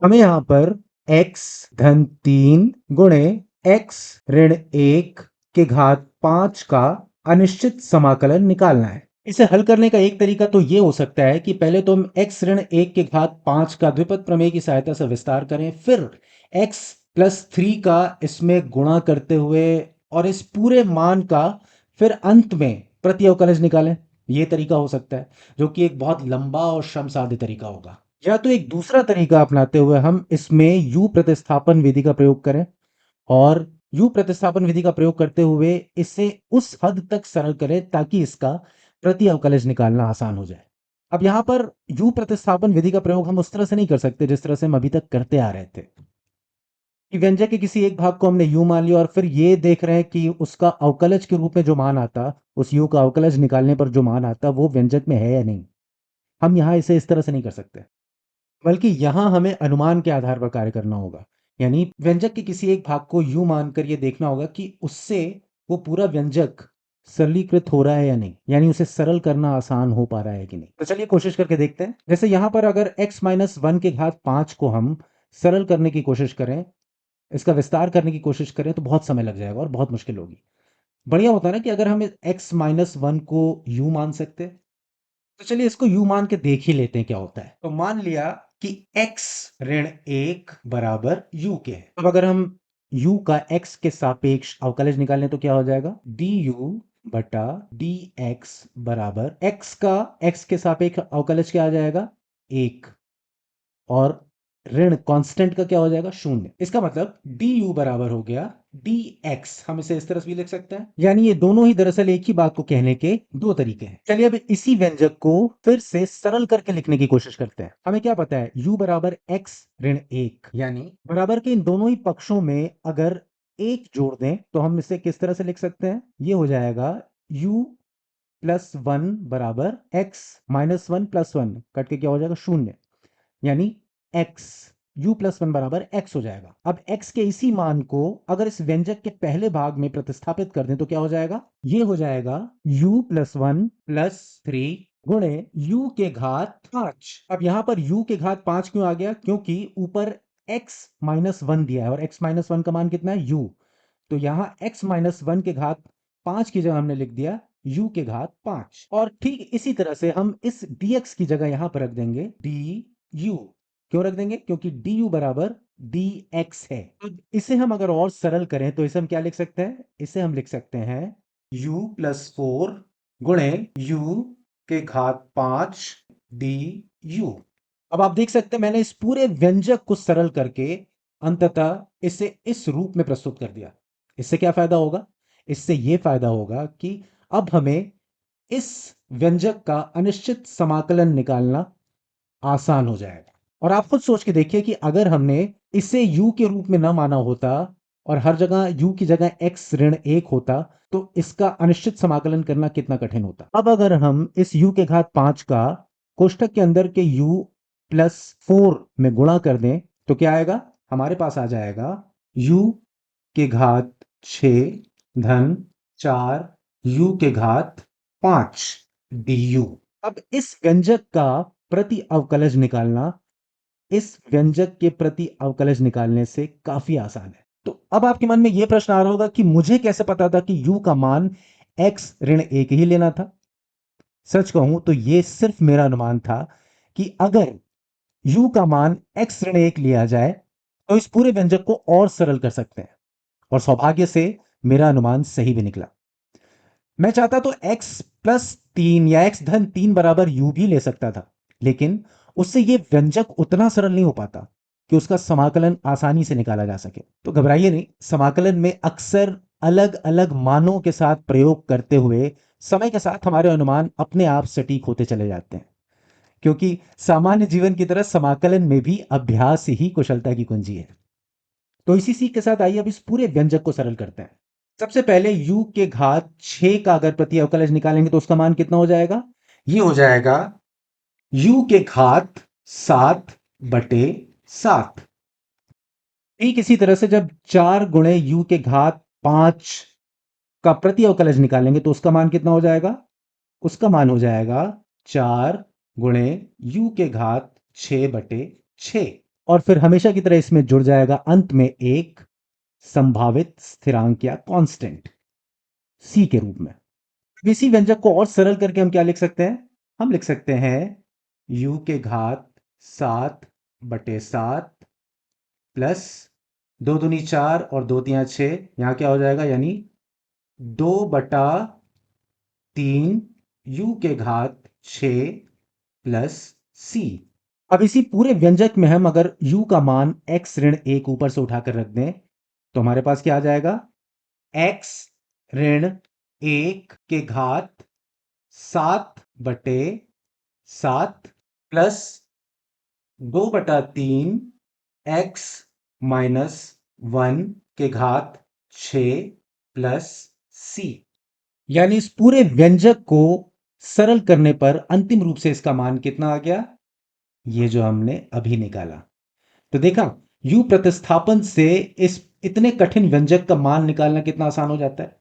हमें यहाँ पर x धन 3 गुणे x ऋण 1 के घात 5 का अनिश्चित समाकलन निकालना है। इसे हल करने का एक तरीका तो ये हो सकता है कि पहले तो हम x ऋण 1 के घात 5 का द्विपद प्रमेय की सहायता से विस्तार करें, फिर x प्लस 3 का इसमें गुणा करते हुए और इस पूरे मान का फिर अंत में प्रति अवकलज निकालें। यह तरीका हो सकता है, जो कि एक बहुत लंबा और श्रमसाध्य तरीका होगा। या तो एक दूसरा तरीका अपनाते हुए हम इसमें यू प्रतिस्थापन विधि का प्रयोग करें और यू प्रतिस्थापन विधि का प्रयोग करते हुए इसे उस हद तक सरल करें ताकि इसका प्रति अवकलज निकालना आसान हो जाए। अब यहां पर यू प्रतिस्थापन विधि का प्रयोग हम उस तरह से नहीं कर सकते जिस तरह से हम अभी तक करते आ रहे थे कि व्यंजक के किसी एक भाग को हमने यू मान लिया और फिर ये देख रहे हैं कि उसका अवकलज के रूप में जो मान आता, उस यू का अवकलज निकालने पर जो मान आता वो व्यंजक में है या नहीं। हम यहां इसे इस तरह से नहीं कर सकते, बल्कि यहां हमें अनुमान के आधार पर कार्य करना होगा। यानी व्यंजक के किसी एक भाग को यूं मानकर यह देखना होगा कि उससे वो पूरा व्यंजक सरलीकृत हो रहा है या नहीं, यानी उसे सरल करना आसान हो पा रहा है कि नहीं। तो चलिए कोशिश करके देखते हैं। जैसे यहां पर अगर x माइनस 1 के घात 5 को हम सरल करने की कोशिश करें, इसका विस्तार करने की कोशिश करें, तो बहुत समय लग जाएगा और बहुत मुश्किल होगी। बढ़िया होता है ना कि अगर हम x माइनस 1 को u मान सकते, तो चलिए इसको u मान के देख ही लेते हैं क्या होता है। तो मान लिया कि x ऋण 1 बराबर u के है। अब अगर हम u का x के सापेक्ष अवकलज निकालें तो क्या हो जाएगा, du बटा dx बराबर x का x के सापेक्ष अवकलज क्या आ जाएगा, 1, और ऋण कांस्टेंट का क्या हो जाएगा, 0। इसका मतलब du बराबर हो गया dx। हम इसे इस तरह से भी लिख सकते हैं। यानी ये दोनों ही दरअसल एक ही बात को कहने के दो तरीके हैं। चलिए अब इसी व्यंजक को फिर से सरल करके लिखने की कोशिश करते हैं। हमें क्या पता है, u बराबर x ऋण 1, यानी बराबर के इन दोनों ही पक्षों में अगर 1 जोड़ दें तो हम इसे किस तरह से लिख सकते हैं, ये हो जाएगा u प्लस 1 बराबर x माइनस 1 प्लस 1 कट के क्या हो जाएगा, 0। यानी x u प्लस 1 बराबर x हो जाएगा। अब x के इसी मान को अगर इस व्यंजक के पहले भाग में प्रतिस्थापित कर दें तो क्या हो जाएगा, ये हो जाएगा u प्लस 1 प्लस 3 गुणे u के घात 5। अब यहां पर u के घात 5 क्यों आ गया, क्योंकि ऊपर x माइनस 1 दिया है और x माइनस 1 का मान कितना है, u। तो यहां x माइनस 1 के घात 5 की जगह हमने लिख दिया u के घात 5। और ठीक इसी तरह से हम इस dx की जगह यहां पर रख देंगे du। क्यों रख देंगे, क्योंकि du बराबर dx है। तो इसे हम अगर और सरल करें तो इसे हम क्या लिख सकते हैं, इसे हम लिख सकते हैं u प्लस 4 गुणे u के घात 5 du। अब आप देख सकते हैं मैंने इस पूरे व्यंजक को सरल करके अंततः इसे इस रूप में प्रस्तुत कर दिया। इससे क्या फायदा होगा, इससे यह फायदा होगा कि अब हमें इस व्यंजक का अनिश्चित समाकलन निकालना आसान हो जाएगा। और आप खुद सोच के देखिए कि अगर हमने इसे u के रूप में ना माना होता और हर जगह u की जगह x ऋण 1 होता तो इसका अनिश्चित समाकलन करना कितना कठिन होता। अब अगर हम इस u के घात 5 का कोष्ठक के अंदर के u प्लस 4 में गुणा कर दें तो क्या आएगा, हमारे पास आ जाएगा u के घात 6 धन 4 u के घात 5 du। अब इस व्यंजक का प्रति अवकलज निकालना इस व्यंजक के प्रति अवकलज निकालने से काफी आसान है। तो अब आपके मन में यह प्रश्न आ रहा होगा कि मुझे कैसे पता था कि u का मान x ऋण 1 ही लेना था। सच कहूं तो यह सिर्फ मेरा अनुमान था कि अगर u का मान x ऋण 1 लिया जाए तो इस पूरे व्यंजक को और सरल कर सकते हैं, और सौभाग्य से मेरा अनुमान सही भी निकला। मैं चाहता तो x प्लस 3 या x धन 3 बराबर u भी ले सकता था, लेकिन उससे यह व्यंजक उतना सरल नहीं हो पाता कि उसका समाकलन आसानी से निकाला जा सके। तो घबराइए नहीं, समाकलन में अक्सर अलग अलग मानों के साथ प्रयोग करते हुए समय के साथ हमारे अनुमान अपने आप सटीक होते चले जाते हैं, क्योंकि सामान्य जीवन की तरह समाकलन में भी अभ्यास ही कुशलता की कुंजी है। तो इसी सीख के साथ आइए अब इस पूरे व्यंजक को सरल करते हैं। सबसे पहले u के घात 6 का अगर प्रति अवकलज निकालेंगे तो उसका मान कितना हो जाएगा, ये हो जाएगा u के घात 7 बटे 7। ठीक इसी तरह से जब 4 गुणे u के घात 5 का प्रति अवकलज निकालेंगे तो उसका मान कितना हो जाएगा, उसका मान हो जाएगा 4 गुणे u के घात 6 बटे 6। और फिर हमेशा की तरह इसमें जुड़ जाएगा अंत में एक संभावित स्थिरांक या कांस्टेंट सी के रूप में। अब इसी व्यंजक को और सरल करके हम क्या लिख सकते हैं? हम लिख सकते हैं u के घात 7/7 प्लस 2 दूनी 4 और 2 तियां 6, यहां क्या हो जाएगा, यानी 2/3 u के घात 6 प्लस सी। अब इसी पूरे व्यंजक में हम अगर u का मान x ऋण 1 ऊपर से उठाकर रख दें तो हमारे पास क्या आ जाएगा, x ऋण 1 के घात 7/7 प्लस 2/3 x माइनस 1 के घात 6 प्लस सी। यानी इस पूरे व्यंजक को सरल करने पर अंतिम रूप से इसका मान कितना आ गया, ये जो हमने अभी निकाला। तो देखा, यू प्रतिस्थापन से इस इतने कठिन व्यंजक का मान निकालना कितना आसान हो जाता है।